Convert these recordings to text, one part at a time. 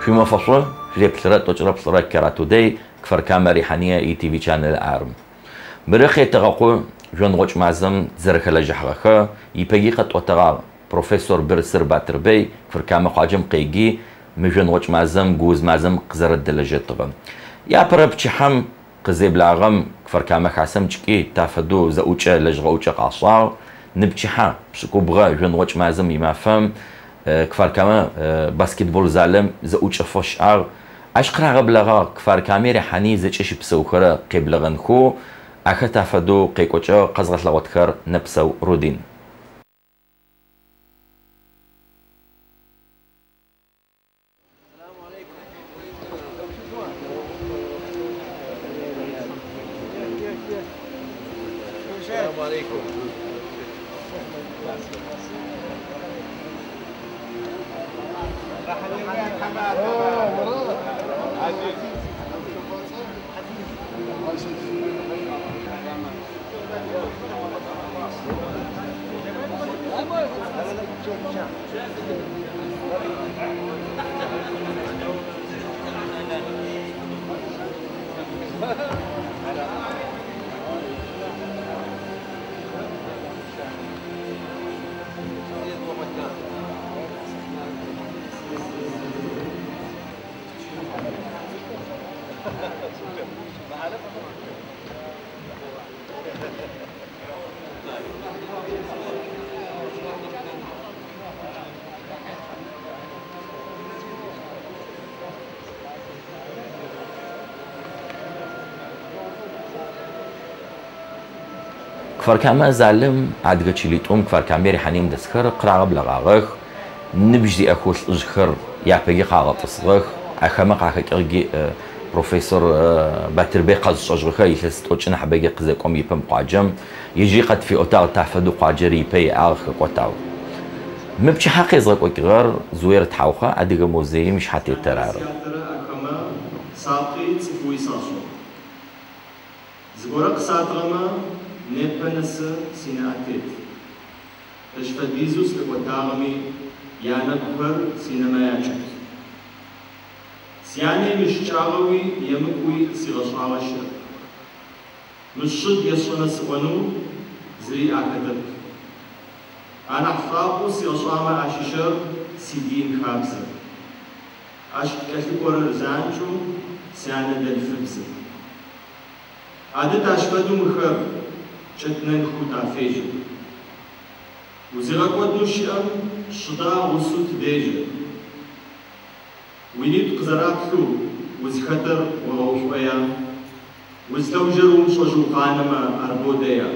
شو فصل جيب ثلاث تجرب ثلاث كراتو دي كفر كاميرا حنية اي تي في channel عارم برخي تغاقو جون غوش معزم زرخ لجحرخه يبقي قط وتغا بروفيسور برسر باتربي كفر كاميرا قاجم قيجي مجون غوش معزم جوز معزم قزر الدلجة طغم يا برب تشحم قزيب لاغم كفر كاميرا حسم تشكي تافدو زوجة لجغوجة قاصار نبتشحا بسكو بغا جون غوش معزم يمافهم كفار كاما باسكتبول زعلم زوجة فش ار عشقرا قبلغا كفار كاميرا حني زيش بسوكرا قبلغن خو أخذ فدو قيقوچا قزغت لغتكر نبسو رودين السلام عليكم. كفر كاما زعلم عاد قتشيليتهم كفر كاميري حنيم دسكر قرا قبل غاغخ نبجي اكوش اجخر يا بيجي قاغط صغخ اخما قاخك ارجي بروفيسور باتربي قاز اجخا يلست اوچنا حبيجي قزقوم يبم قاجم يجي قد في اوتال تحفدو قاجري بي اخ قوتاو مبچ حق يزق وكغر زوير تحوخه ادغ موزي مش حتى ترار ساقي تفوي ساسو زغورق ساترما نبنس سيناتيت اشفديزوس لقوتاغمي يانا كبر سينما ياچت سياني مش چاغوي يمكوي سيغشعالش مشد يسونا سوانو زري اكدب انا حفاقو سيغشعما اشيشر سيدين خابزر اشكالي قرر زانچو سيانا دلفبزر عادت اشفدو مخر چتنن خودا فيجي وزيغاقود نشيام شدا وسوت ديجي وينيت قزراتلو وزخطر وغوشويا وزلوجرو مشوجو قانما أربوديا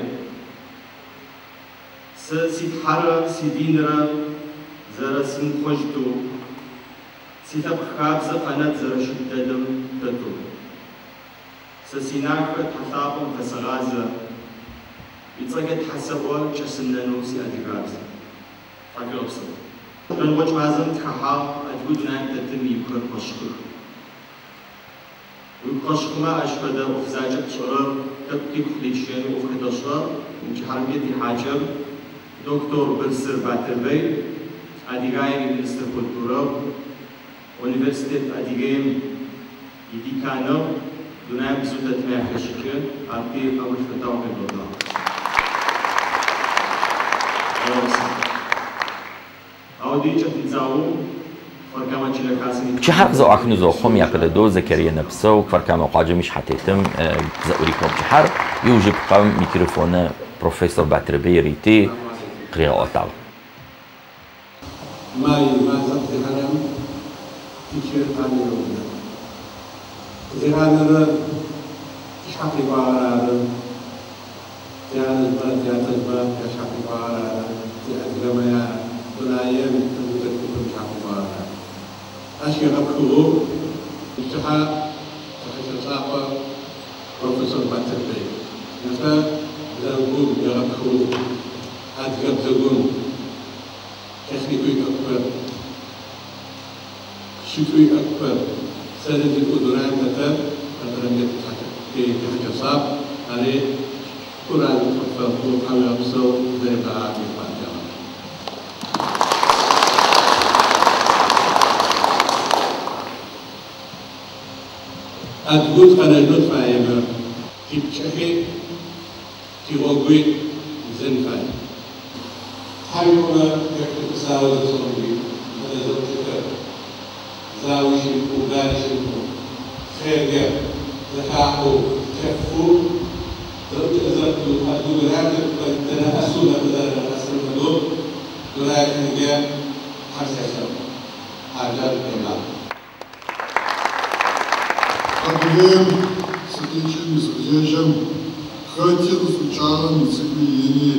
سيتحرى سيدينرا زرا سنخوجتو سيتبخاب زقنات زرا شددم تتو سسيناك تحثاقم فسغازة يتساقط حسبوا شسننو سي أدقابزة فاقل أبصر من وجه مازم تحا أتقول نعم تتم يكون قشقر ويقشق ما أشفد وفزاجة شرر تبقي خليشين وفكتشرر ومش حرميتي حاجب دكتور برسر باتربي أدقائي منستر كولتورا ونيفرسيتي أدقائي يديكانو دونايم بزودة ما يحشكين أبقي أول فتاوى بالله چه حق زو اخنو زو خم يا قدو زكريا نفسه كفر كما قاجم مش حتيتم زوريكم جحر يوجب قام ميكروفون بروفيسور باتربي ريتي قريغ اوتال ماي ما سبت حرم تشير قانون زهانر شحقي بارار جان البلد جات البلد شحقي بارار زهانر بنايم تكون شعبوارا أشياء أكو اتحاد تحت بروفيسور باتربي مثلا زوجون يركو أدقب زوجون تخنيكوي أكبر شكوي أكبر سنة القدران مثلا مثلا تحت صاب عليه قرآن تفضل حول أبصر زي بعض أدقود خنجنود فايمة تبتشحي تغوي زنفاي حيوما يكتب زاوية صوبي هذا زوجك زاوية وغاشي خير زحاحو كفو زرتو أدقود هاتف تنافسون بذلك أسر مدور ولكن جاء حساسة حاجات كلها Адыгеем сытынчым, сызежьэм хэти къыфӏыкӏагъэм ицӏыкӏуи ини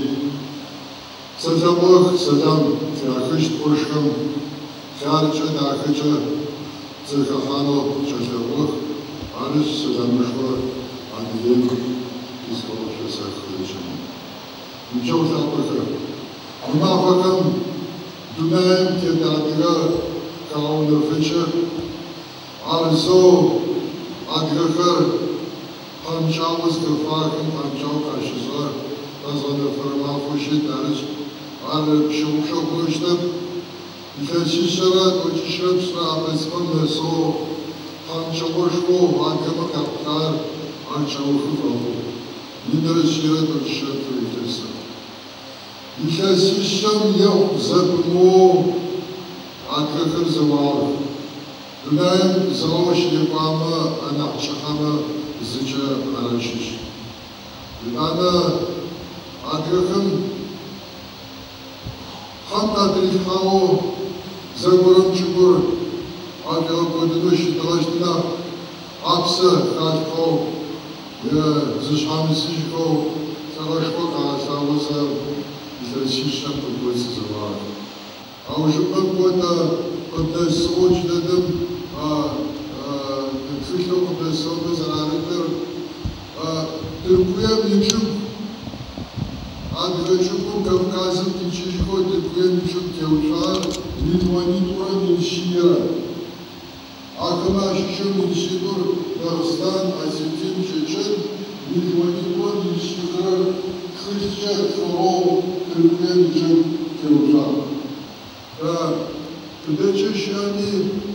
псэлъэгъуэх сэлам трахыщт къошхэм лъаркӏэ дахэкӏэ зэхэхьанэу кӏэлъэгъуэх арыщ сэлэмышхуэ Адыгеем изгъэуцосэххэкӏэ. Ныбджэгъу лъапӏэхэр гъэмахуэхэм дунаим тета адыгэ къагъэунэфыкӏэ арзэу адыгэхэр пхъэнкӏауэ зэхэфахэм пхъэнкӏауэ къащыщӏэр къэзгъэнэфэр махуэ щыт арыщ ар пщыгъупщэ хъунущтэп илъэсищэрэ тӏокӏищрэ пщӏырэ абэзпӏэм нэсэу пхъэнкӏыгъуэшхуэу адыгэмэ къэпхъар ар кӏэухыфӏэу минрэ щирэ тӏокӏищрэ пщӏырэ илъэсыр. Илъэсищэм ехъу зэпымыуэу адыгэхэр зэуагъэх. Дунаим зыгъэу щрекӏуамэ анахь кӏыхьэмэ зыкӏэ аращыщ. Итӏанэ адыгэхэм хьэм къатрифхьауэ зэгуэрэм чӏыгур къакӏэкӏуэдынэу щытыгъэщтына къапсэ халъхьэу зыщхьэмысыжхэу лӏыгъэшхуэ къагъэлъагъуэзэ илъэсищэм къыкӏуэцӏ зэуагъэх. Аужыпӏэм кӏуэдэ къыдэсыгъэу джыдэдэм тхылъэу къыдэсыгъэмэ зэрарытыр Тыркуем ичӏыгу адыгэ чӏыгум Кавказым къикӏыжьхэу Тыркуем ичӏыгу теуцӏуар Литванитӏурэ Минщирэ. Ахэмэ ащыщэм Минщитӏур Дагъыстан, Осетин, Чечен, Литванитӏурэ Минщирэ тхылъкӏэ тхыгъэу Тыркуем ичӏыгу теуцӏуар. Тыдэкӏэ щыӏэми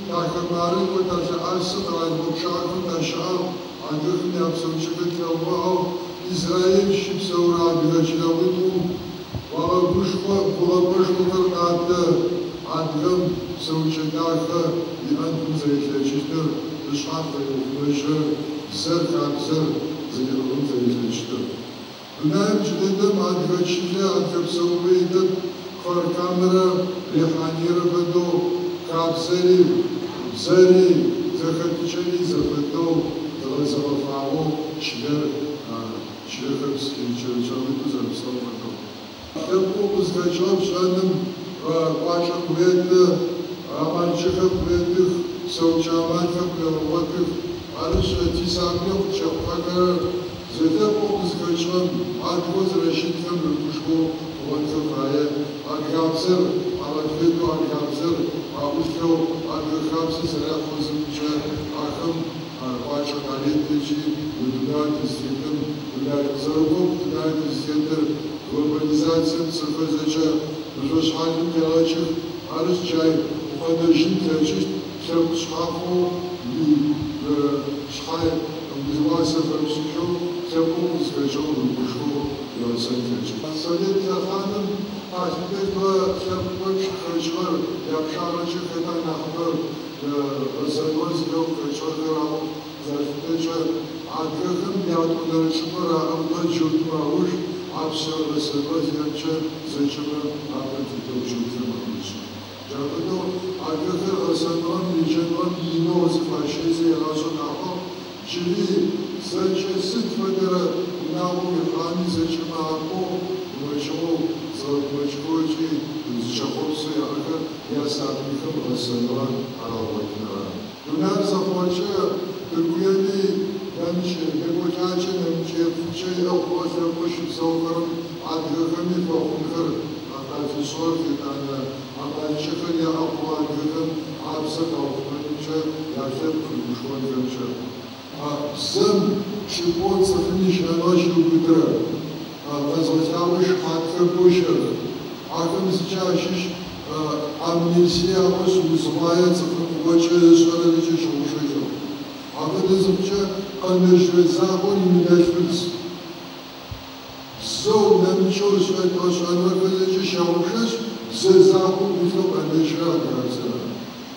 дахэмарым тэлъыӏэсэ къэралгъупщахэм тащыӏэм адыгэхэм я псэукӏэхэр теувэӏэу Израиль щыпсэурэ адыгэ чылэуитӏум гугъэкӏуэшхуэхэр къатэ адыгэм псэукӏэ дахэ иӏэнхэм зэрелъэкӏыщтыр зыщхьэм къеухъумэжьыр бзэр хабзэр зэкӏэӏуэхэм зэрелъэкӏыщтыр. Дунаим джыдэдэм адыгэ чылэ адыгэ псэууэ итӏыр Кхъуэркамрэ Рихьанийрэ фэдэу хабзэри бзэри зэхэтыкӏэри зэфэдэу зэгъэзэгъэфагъэу чылэхэр чылэуитӏу зэрыпсэу фэдэу. Лъэпкъыу къыздэкӏыгъэм щыӏэным къуакӏэ куэды, амалджэхэр куэдых, псэукӏэ амалхэр куегъуэтых. Арыщ тисабгъэу кӏэпхъэхэр зэлъэпкъыу къыздэкӏыгъэм адыгэу зэрыщытхэм рыгушхуэу къыгъуэтэ фае адыгабзэр къагъэфедэу адыгабзэр къаӏулъэу адыгэ хабзэр зэрахъуэзымкӏэ ахэм къуакӏэ къалъытэкӏи удунай тызытетым зэрыгъуэм дунай тызытетыр глобализацием цифрзэкӏэ зэщхьаным тегъэкӏых. Арыщ джай ухуэнэжьын тлъэкӏыщт лъэпкъ щхьэхъуэу щхьэ уасэ фэмыщыжьэу лъэпкъыу къыздэкӏыгъэм рыгушхуэу егъэсэн тлъэкӏыщт. Совет зэхъаным архитектурэ лъэпкъыр щыхэкӏыр япшагъэкӏэ хэта нэхъыбэ зэдуэ зыдэу хэкӏыгъэр ау зэрыфыдэкӏэ адыгэхэм ятӏонэрыкӏымэр аӏэмбэ джэудым ауж апщэ зэдуэ зиӏэмкӏэ зэкӏэмэ абы дыдэу джэудым ауж. Джабыдэу адыгэхэр гъэсэныгъэм еджэныгъэм инэу зыфащэзэ егъащӏэ нэхъыфӏ джыри зэкӏэ сыт фэдэрэ унагъуэу ихьами зэкӏэмэ акӏуэу умэкӏыгъэу зэгъэумэкӏыгъэкӏи зыкӏэхъуэпсу яӏэхэр я сабийхэм гъэсэныгъэ арагъуэтынырэ. Дунаир зэхъуэкӏэ Тыркуеми екӏуэкӏакӏэ нэмыджэфыкӏэ иӏэхъуэ лъэпкъыр щыпсэухэрэм адыгэхэми фэхъунхэр къафыщӏэр итӏанэ амалджэхэр яӏэхъуэ адыгэхэм абзэ къаухъуэнымкӏэ я лъэпкъ рыгушхуэнхэмкӏэ. Бзэм чӏыпӏэу цӏыфым ищӏэныгъэ щыубыдрэ къэзгъэлъагъуэ шхъатхэр бощэх. Ахэм зыкӏэ ащыщ амнистиягъуэ щыузгъуае цӏыфым фӏыуэкӏэ ещӏэрэкӏэ щыгъущэжьэу. Абы зымкӏэ قنجر زاغون من الفلس زو نمشور شويتوش أنور فلسج شاوشش زاغون بيزو قنجر كرسنا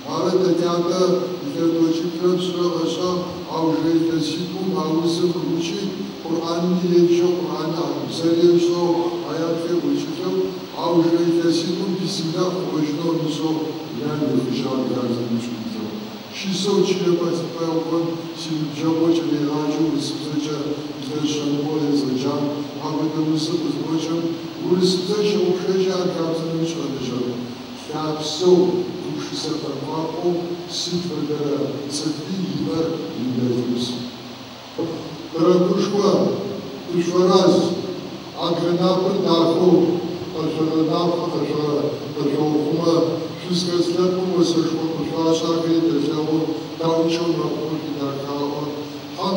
على تجاهنا إذا توجد فرنسا غشا أو جيت سيكون أو سكوشي قرآن يجوا قرآن سريشوا آيات في وجههم أو جيت سيكون بسم الله وجهنا نسوا يعني الخشاع كرسنا شيسو چیه پس پیامبر سیم جوابش می‌آجو سوزجا زشان بوده زجان آمده دوست بزرگم ورسیده شوخیجا کارتن می‌شود کابسو دوش سپرماکو سیفر داره سفی بر می‌دهیست برادرشوا دوشوراز آگرنابر دارکو آجرنابر آجرنابر Wszystko sklepu wyseszło, zwłaszcza kiedy wzięło nauczył na półki na kało. On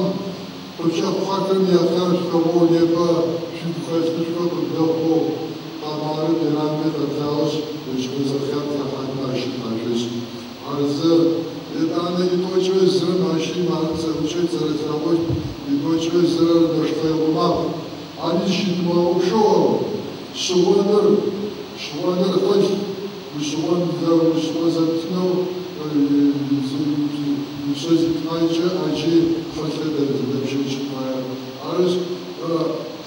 począł hakiem jechać do nieba, wśród kwestiego do domu, a mary dynamy do teraz, byśmy zachęcali jechać nasi na życie. Ale z jednej i to jest z nasi marce, uczyć zarysować, i to jest z naszego mapy. Ani się nie uczyło, szwaner chodzi. Wyszłam zatknął, przezwyczajcie, a ci facetety lepsze czytają. Ale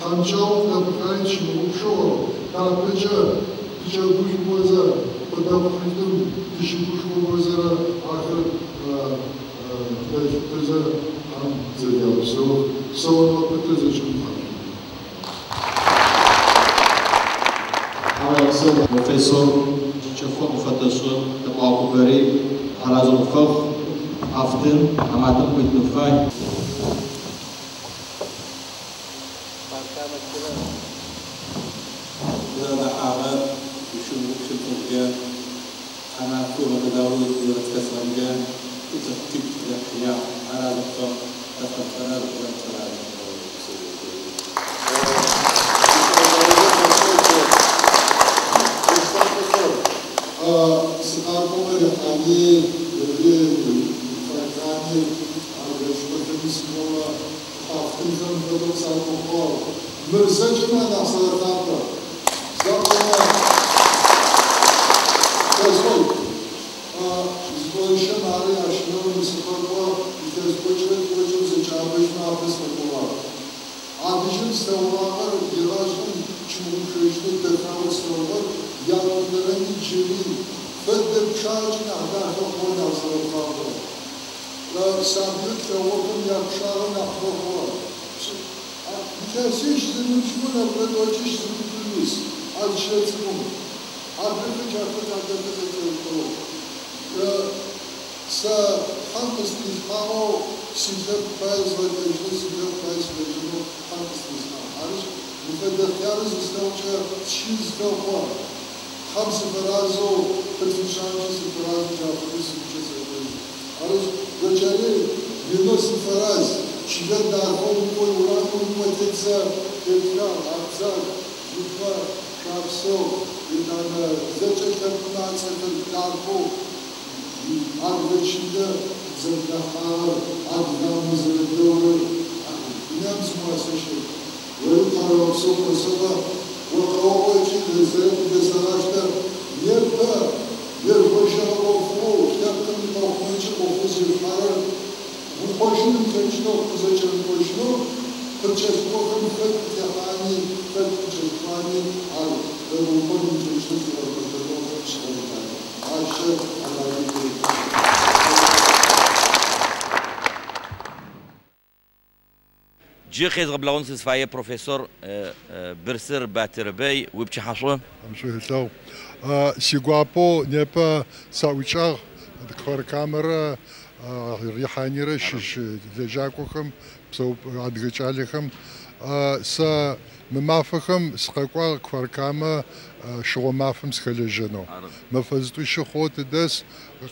Hanczał napchać muszło, tam będzie, gdzie busz może, podał chętnym, gdzie się busz może, a teze tam zjadł. Są na teze czytają. Professor شوفوا مفتشوا تبعوا بري على زوفخ أفتن أماتم بيتنفاي هذا حاجة يشوف شلتوجا أنا كل بداوي يرتكسرنجا يتكتب الحياة على زوفخ تفكر وتفكر Саркомер они фракани агрешватемисного автизм до саркохол мырсачна на сарката закона казой избольше мари ашно мисхорва избольше точно зачабешна апесхорва адишин ставлар геражин чмушешни дехавстовар ялдерани чили بدل شارجن عدا تقول أصل الخاطر لا سامدك توقف يا بشارة نحضرها بتأسيش المجموعة أبدا وجيش المجلس على شيء تقوم عبرك جافت عدد تقول لا سحنقص نزمعه سيزب فايز والمجلس سيزب فايز والمجلس حنقص نزمعه عارف مفدر خيارز استوجه شيز كوفا خمس فرازو فتشانجي سفراز جافري سوچه سوي عارف بجاري يونس فراز شيل داركم كل ورانكم وتتسا تلقى عبزات جفا كابسو إذا زوجة كنا سفر داركم عارف شيل زندخار عارف نام زندور نام سماسشي ويقارب سوق سبا وقوة جدا زراشتا يبقى يرفشا وفوق يبقى مطمئنش وفوز الحرر وخوشن تنشنو خزجن خوشنو ترچسكو هم خد تحاني خد تحاني على وقوم تنشنو تربطلو شغلتان عاشر على جي خيز قبل سفاية بروفيسور برسر باتربي وبشي حصوه شو سيغوابو نيبا ساويشار دكتور كاميرا ريحاني رش دجاكوخم بسو ادغچاليخم سا ممافخم سقاقوا كفركاما شغمافم سخلجنو مفزتو شخوت دس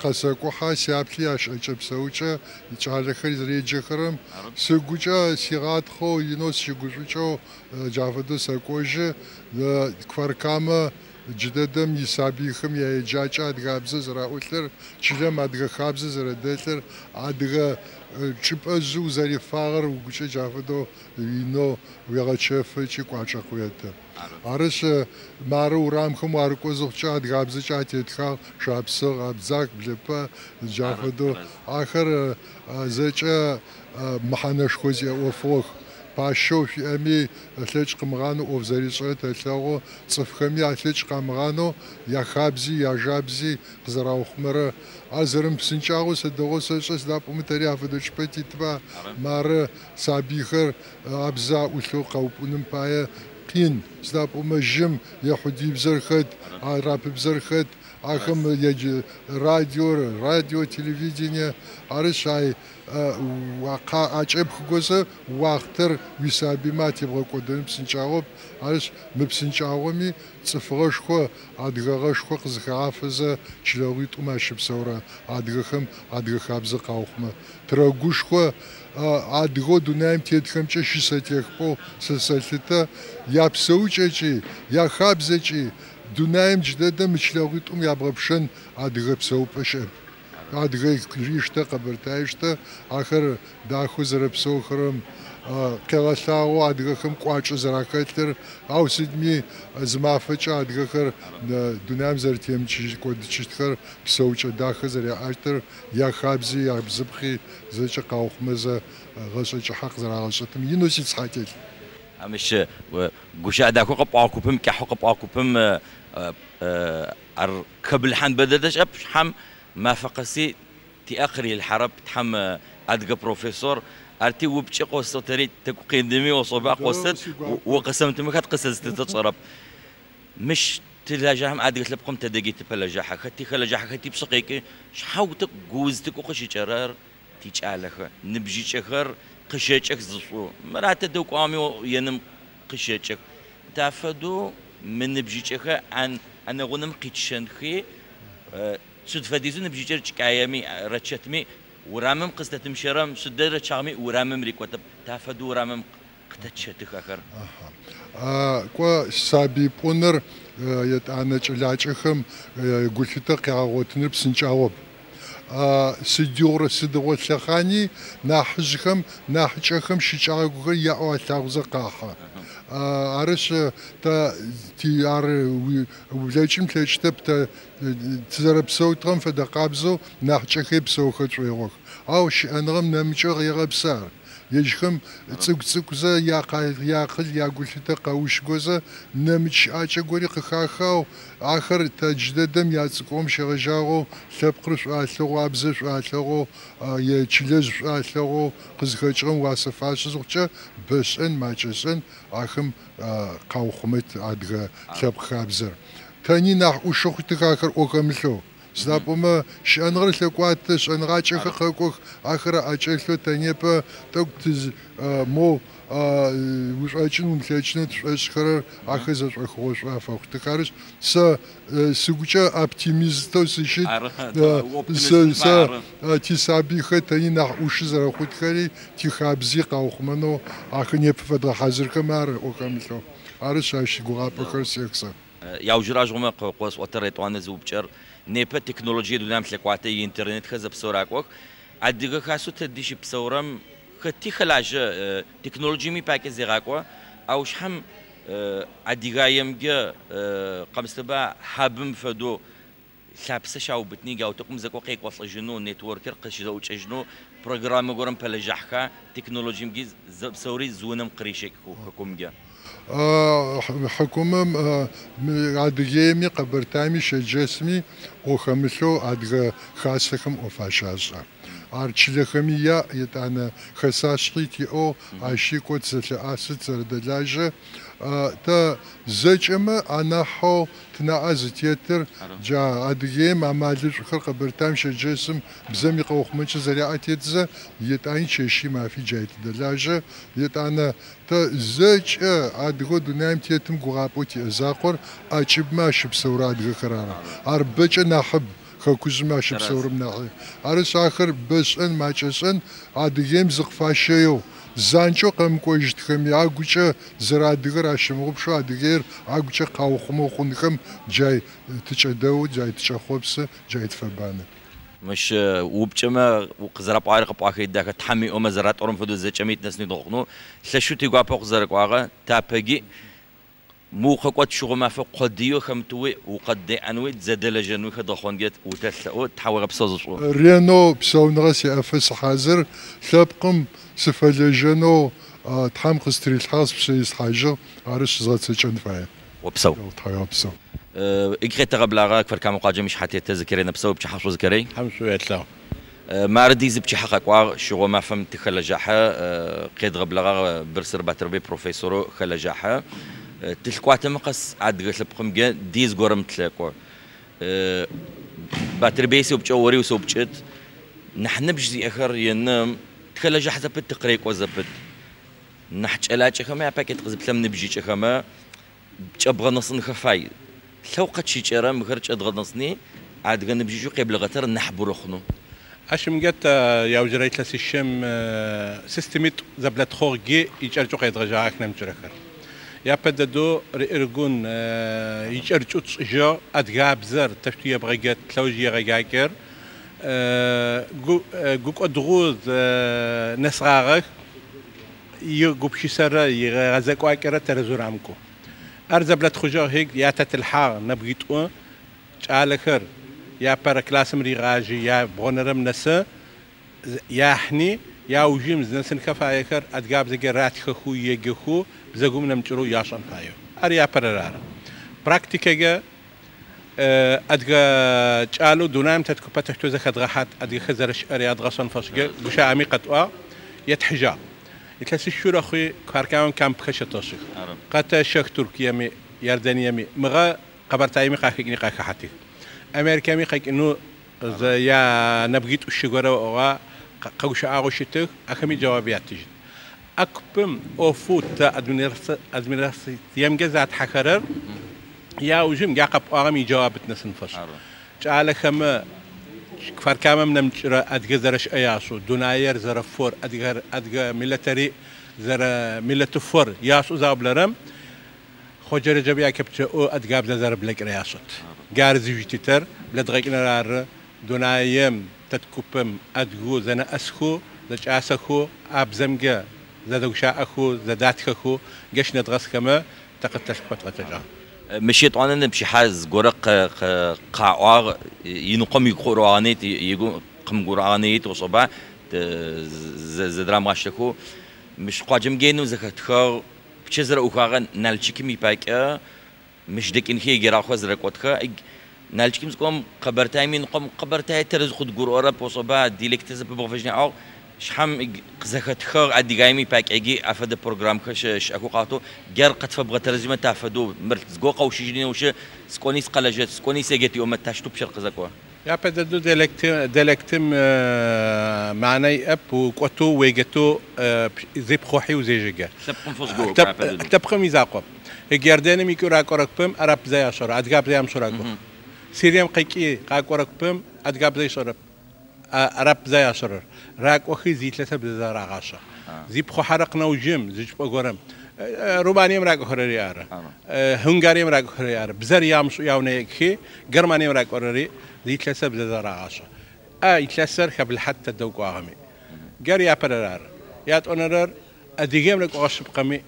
قساقو حاسيابلي اشچبسوچا يچالخري زريجخرم سغوچا سيغات خو ينوس شغوچو جافدو ساقوج كفركاما جددم يسابيخم يا جاج أدغابز زراؤتر شلم أدغ خابز زردتر أدغ شب أزو زري فاغر وقش جافدو ينو ويغتشف شيء قاشة قويته عرش مارو رامخم واركو زوجة أدغابز شاتيتخا شابسر أبزاك بلبا جافدو آخر زوجة محنش خوزي وفوق باشو في أمي أثلج قمغانو أو زريشة تلاقو صفخمي أثلج قمغانو يا خابزي يا جابزي قزراو خمرة أزرم بسنجاو سدغو سجس داب أمتري أفدوش بتي تبا مار سابيخر أبزا وثو قوبونم بايا قين سداب أمجم يحدي بزرخد عرب بزرخد آخم يج راديو تلفزيون أرشاي وقع أجيب خجوزه وقتر ويسابي ما تبغى قدام بسنجاوب أرش مبسنجاومي صفرش خو أدغرش خو قزخافزه شلويت وماشي بسورة أدغ خابز قاوخمه تراجوش خو أدغو دنايم تيدخم تشي ستيخبو سسلته يا بسوجي يا خابزجي دنايم جددا مشلويت يابغبشن أدغ بسوبشب أدغي ريشته قبرتايشته آخر داخو زربسو خرم قلاشاو أدغخم قواچ زراكتر أو سيدمي زمافچ أدغخر دنيام زرتيم چي كودچتخر بسوچ داخ زري أشتر يا خابزي يا بزبخي زچ قاوخمزه غشچ حق زراغشتم ينوسي صحاتي مش قشا داكو قباكوبم كحقباكوبم قبل حن بددش أب حم ما فقسي تأخري الحرب تحم أدقى بروفيسور أرتي وبشي قصة تريد تقيدمي وصباح قصة وقسمت مكات قصة تتصرب مش تلاجهم أدقى تلبقم تدقي تبلاجها خدتي خلاجها خدتي بسقيك شحاوتك جوزتك وقشي جرار تيجعلها نبجي شخر قشيتك زصو مرات دوك عامي ينم قشيتك تافدو من نبجي شخر عن أنا غنم قيتشن خي سود فديزون بجيجر كايامي رتشتمي ورامم قصة مشرم سدر شامي ورامم ريكوتب تافدو ورامم قتشتك آخر. كوا سابي بونر يتعنى جلاجهم قلت قاعوتني بسنجاوب. سديور سدوا الثخاني ناحجهم ناحجهم شجاعو يا أثاغز قاحة. عرش تا تيار وليشم تشتب تا تزرب صوتهم فدقابزو ناحجهم بسوخت ويروح. أو شيء أنغم نمشي يغبسار. يجهم تسوق زا يا قلت تقاوش جوزا نمش أشي قولي خاخاو آخر تجددم ياتسقوم شغجاو ثبقرش أثلو أبزش أثلو يشلج أثلو قزخجرم واسفاش زوجة بس إن ما جسن آخم قاوخمت أدغ ثبق أبزر تاني نح وشوختك آخر أوكملو سنابوما شأنغر ثقوات شأنغاتش خاكوخ آخر أشيلو تانيبا توكتز مو وش أشين ومثلثنا تشخر آخر زوج أخوش أفوختكارش سوجا أبتيميزتو سيشيت تسابي خطاني نح وش زر خود خري تخابزي قاوخمنو آخر نيبفدر حاضر كمار أوكملو عارش أشي قراب بكر سيكسر ياوجراج غما قوس وتريت وانا زوبچر نيبا تكنولوجيا دونام تلقواتي انترنت خزب سوراكوك ادغه خاصو تديش بصورم ختی خلاج تکنولوژی می پاک زیراکوا اوش هم ادیگایم جا قبضتبا حبم فدو ثابس شاو بتني جاو تقوم زكو قيق وصل جنو نتوركر قش زوج جنو برنامج قرن بلجحكا تكنولوجي مجي بسوري زونم قريشك حكوم جا حكومة عديمي قبرتامي شجسمي وخمسو عدغ خاصكم وفاشازا أرشلخمية يتانا خساشتي أو عشيكو تسلأسي تردلاجة تا زجمة أنا حو تناعز تيتر جا عديم عمالج خلق برتام شجسم بزمي قوخ منش زريعة يتزا يتاني شيشي ما في جايت دلاجة يتانا تا زج عدغو دونايم تيتم قرابوتي أزاقر أجيب ما شب سورا عدغ خرارا أربج نحب خاكوز ما شب سورم ناحي أرس آخر بس أن ما جسن عديم زقفاشيو زانچو قم کوجت خم یا گوچه زرادگر اشمغب شو ادگر اگوچه قاوخمو خونخم جای تچدو جای تشخوبس جای تفبانه مش وبجما وقزرب عارق باخي داك تحمي او مزرات اورم فدو زچميت نسني دغنو سشوتي غابو قزرق واغا تابغي مو خقوت شغل ما فوق قديو خمتوي وقد انوي زدل جنو خدخونجت وتسلو تحاول بصوص رينو بسونغسي افس حاضر ثبقم سفلجنو تحم قستري الحاس بسيس حاجه عرش زات چنفاي وبسو بسو اكريت غبلاغا كفر كام قاجه مش حتى تذكرينا بسو بش حفظ ذكري حمشو يتلاو ماردي زب حقق واغ شغل ما فهمت خلجاحه قيد غبلاغا برسر باتربي بروفيسور خلجاحه تلقوات مقص عاد غلبكم جا ديز غورم تلاقوا باتربيسي وبجوري وسوبجت نحن بجزي اخر ينم تخلج حسب التقريق وزبط نحج علاج خما باكيت قزبت لم نبجي خما جبغ نصن خفاي لو قد شي جرا مخرج ادغ نصني عاد غنبجي جو قبل غتر نحبر خنو اشم جت يا وجريت لس الشم سيستميت زبلت خورجي يجرجو قيد رجاك نمجركر يا بددو رئرجون يجرجو جو ادغاب زر تشتيه بغيت تلوجي غاكر جوك أدغوز نسعارك يجوب شي سر يغزك واكرة ترزور عمكو أرزبلت خجار هيك يا تتلحار نبغيتو على يا باراكلاس مريغاجي يا بغنرم نسا يا حني يا وجيم نسن كفايكر أدغاب زجرات خو يجخو بزقوم نمشرو ياشان فايو أريا بررار براكتيكا أدغا جالو دونام تتكو بتحتو زخد غحات أدغا خزرش أرياد غصن فشجع بشا عميقة وا يتحجا يتلسي الشورى خوي كاركاون كام بخشة توشيخ قتا شيخ تركيا مي يردانيا مي مغا قبرتاي مي قاكيني قاكا حتي أمريكا مي قاك إنه يا نبغيت الشجرة وا قوش أغوشتك أخمي جوابيات تجد أكبم أو فوت أدميرسي يمجزات حكرر يا وجم يعقب أغمي جوابت نسنفش على خما كفر كام من مجرى أدجزرش أياسو دوناير زرفور أدجر ميلتري زر ميلتفور ياسو زابلرم خجر جبيا كبت أو أدجاب زر بلك رياسات جارز يجتر بلدغينا رار دونايم تتكوبم أدجو زنا أسخو زج أسخو أبزمجا زدوشا أخو زدات أخو جش ندرس كما تقتش فترة مشيت أنا نمشي حاز جورق قاعر ينقم يقرأنيت يقوم قم قرأنيت وصبا زدرا ماشتكو مش قاجم جينو زكتخا بشزر أخوان نالشكي ميباك مش دك إنخي جرا خوزر قطخا نالشكي مسكم قبرتاي من قم قبرتاي ترز خد قرأ وصبا ديلكتز ببغفجنا أو شحم زخت خر عدي جايمي باك أجي أفاد برنامج خش أكو قاتو جر قد فبغى ترجمة تافدو مرت زقوق أو شيء وش سكونيس قلجت سكونيس يجتي يوم تشتوب شرق زكوا يا بدو دلكتم معني أب وقتو ويجتو زيب خوحي وزيجة تبقى فوزقو تبقى ميزاقو الجردان ميكورا كوركبم أراب زي أشرا أدقاب زي أمشراكو سيريم قيكي قاكوركبم أدقاب زي شرب أراب زي أشرر راك وخي زيت لسه بزار عاشا زي بخو حرقنا وجيم زيج بقولم رومانيا مراك خرري أرا هنغاريا مراك خرري أرا بزار يامش ياونيكي جرمانيا مراك خرري زيت لسه بزار عاشا يتلسر قبل حتى دوق عامي جاري أبرر يات أونرر أديجيم لك أشب قمي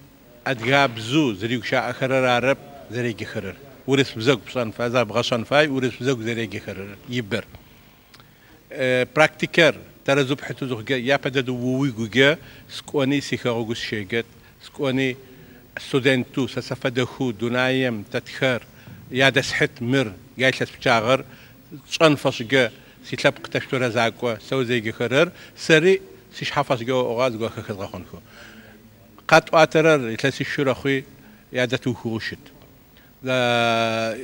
أدجاب زو زريق شاء خرر عرب زريق خرر ورث بزوج بصن فازا بغشان فاي ورث بزوج زريق خرر يبر براكتيكر ترى زبحته زوجة يا بدو وويجوجا سكوني سيخاروجوس شيجت سكوني ستودنتو سسفدخو دونايم تتخر يا دسحت مر جايش بتشاغر صنفش جا سيتلب قتشتو رزاقوا سو زي خرر سري سيش حفظ جو أغاز جو خذ خنكو قط واترر يتلسي الشورى خوي يا دتو خوشت لا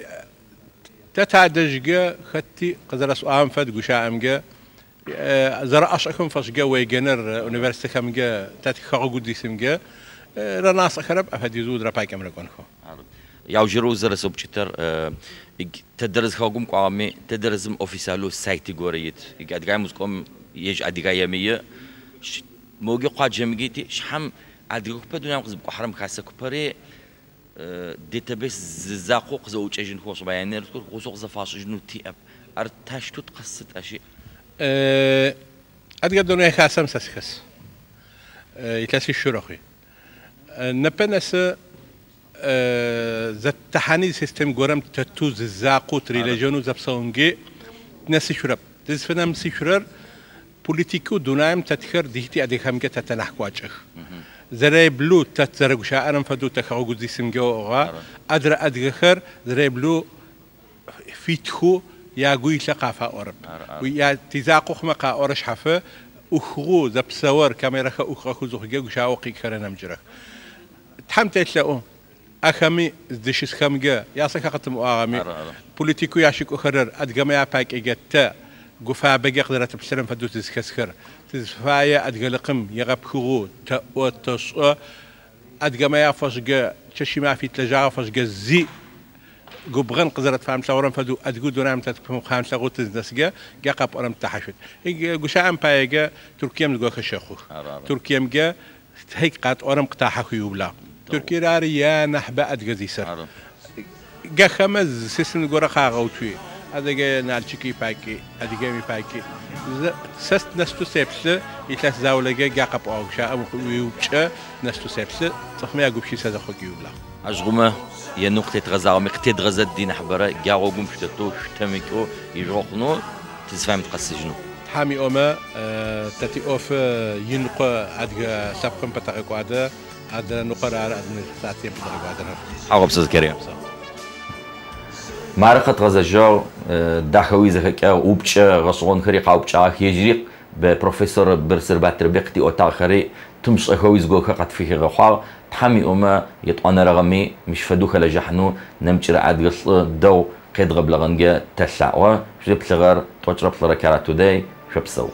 تتعدج جا خدتي قدر سؤال فد جوشا أمجا زرع أشكم فش جا ويجنر أونيفرسيتي كم جا تتخرج جودي سمجا رناس خرب أفدي زود رباي كم ركونكو ياو جروز رسوب شتر تدرس خاقم قامي تدرسم أوفيسالو سايتي غوريت يقعد جاي مسكم يج أدي جاي مية موجي قاد جمجيتي شحم أديك بدون يوم قزب قحرم خاصة كبري داتابيس زاقوق زوج أجن خوص بيانير تقول خوص زفاش جنو تي أب أرتاش تقصد أشياء أديك دنيا خاصة مسخس يتلاسي الشرخي نبنس زت تحني سيستم قرم تتوز الزاقو تريليجونو زبصونجي نسي شرب تزفنا مسي شرر بوليتيكو دونايم تتخر ديتي أديك هم جت تنحكواجخ زري بلو تتزرق شاعرم فدو تخرج زي سمجوغا أدرى أديخر زري بلو فيتخو يا جوي ثقافة أورب ويا تزاقو خمقة أورش حفة أخرو زبصور كاميرا أخرو زوجي وشاوقي كرنا مجرك تحمت تلاقو أخمي دشيس خمجة يا سكا قتم أغامي بوليتيكو يعشق أخرر أدقما باك إجتا قفا بقى قدرت بسلم فدو تزكسكر تزفايا أدقلقم يغب خرو تأو تشأ أدقما فشجع تشي ما في تلجا فشجع زي قبغن قدرت فهم شاورم فدو أدقو دونام تتفهم خام شغو تزنسجا جا قب أرم تحشد هي قشام بايجا تركيا من جوا خشخو تركيا مجا هيك قات أرم قطاع خيوبلا تركيا راريا نحبة أدقزي سر جا خمس سيسن جورا خاغوتشي هذا جا نالشكي باكي هذا جا مي باكي سست نستو سبسة يتلاس زاولا جا قب أوجشا أم ويوبشا نستو سبسة تخمي أجوب شيء سذا خيوبلا أشغمة يا نقطة غزة مقطة غزة دين حبرة جاو قوم شتتو شتمكو يروقنو تزفهم تقسجنو حامي أما تاتي أوف ينقى أدقى سبقم بتاعك وعدا أدنى نقرأ أدنى ساعتين بتاعك وعدا عقب سيد كريم معركة غزة جو داخوي زكاة وبتش غصون خري قاوبتش يجري ببروفيسور برسر باتر بيقتي أوتاق خري تمش أخوي زجوكا قد فيه غخار تحمي أما يطعن رغمي مش فدوك لجحنو نمشي عاد قص دو قيد قبل غنجة تسعة شرب صغار توجرب صغار كاراتو داي شو بسو